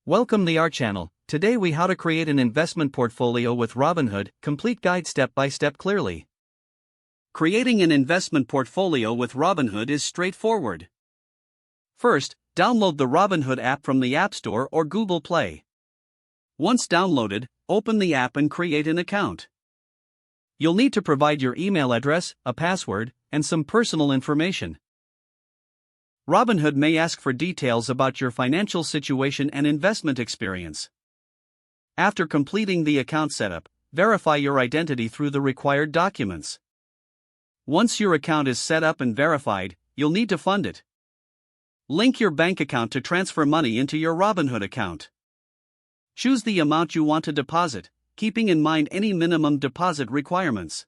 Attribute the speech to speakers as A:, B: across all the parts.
A: Welcome to our channel. Today we how to create an investment portfolio with Robinhood, complete guide step by step clearly. Creating an investment portfolio with Robinhood is straightforward. First, download the Robinhood app from the App Store or Google Play. Once downloaded, open the app and create an account. You'll need to provide your email address, a password, and some personal information. Robinhood may ask for details about your financial situation and investment experience. After completing the account setup, verify your identity through the required documents. Once your account is set up and verified, you'll need to fund it. Link your bank account to transfer money into your Robinhood account. Choose the amount you want to deposit, keeping in mind any minimum deposit requirements.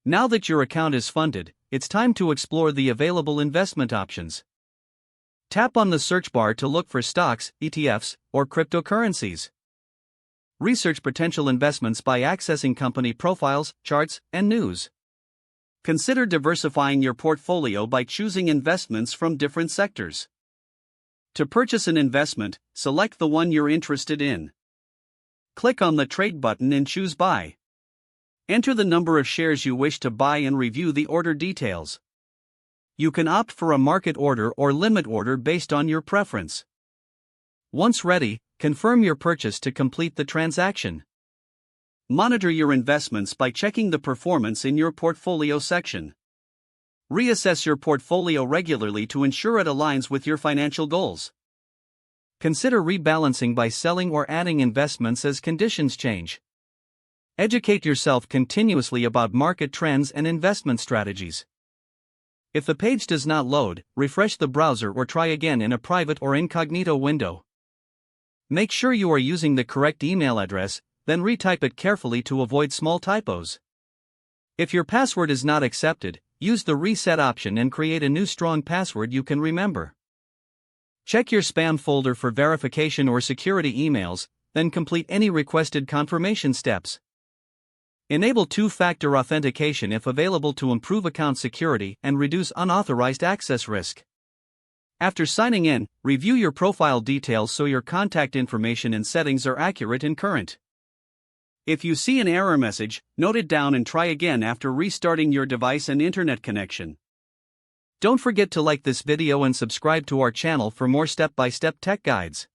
A: Now that your account is funded, it's time to explore the available investment options. Tap on the search bar to look for stocks, ETFs, or cryptocurrencies. Research potential investments by accessing company profiles, charts, and news. Consider diversifying your portfolio by choosing investments from different sectors. To purchase an investment, select the one you're interested in. Click on the Trade button and choose Buy. Enter the number of shares you wish to buy and review the order details. You can opt for a market order or limit order based on your preference. Once ready, confirm your purchase to complete the transaction. Monitor your investments by checking the performance in your portfolio section. Reassess your portfolio regularly to ensure it aligns with your financial goals. Consider rebalancing by selling or adding investments as conditions change. Educate yourself continuously about market trends and investment strategies. If the page does not load, refresh the browser or try again in a private or incognito window. Make sure you are using the correct email address, then retype it carefully to avoid small typos. If your password is not accepted, use the reset option and create a new strong password you can remember. Check your spam folder for verification or security emails, then complete any requested confirmation steps. Enable two-factor authentication if available to improve account security and reduce unauthorized access risk. After signing in, review your profile details so your contact information and settings are accurate and current. If you see an error message, note it down and try again after restarting your device and internet connection. Don't forget to like this video and subscribe to our channel for more step-by-step tech guides.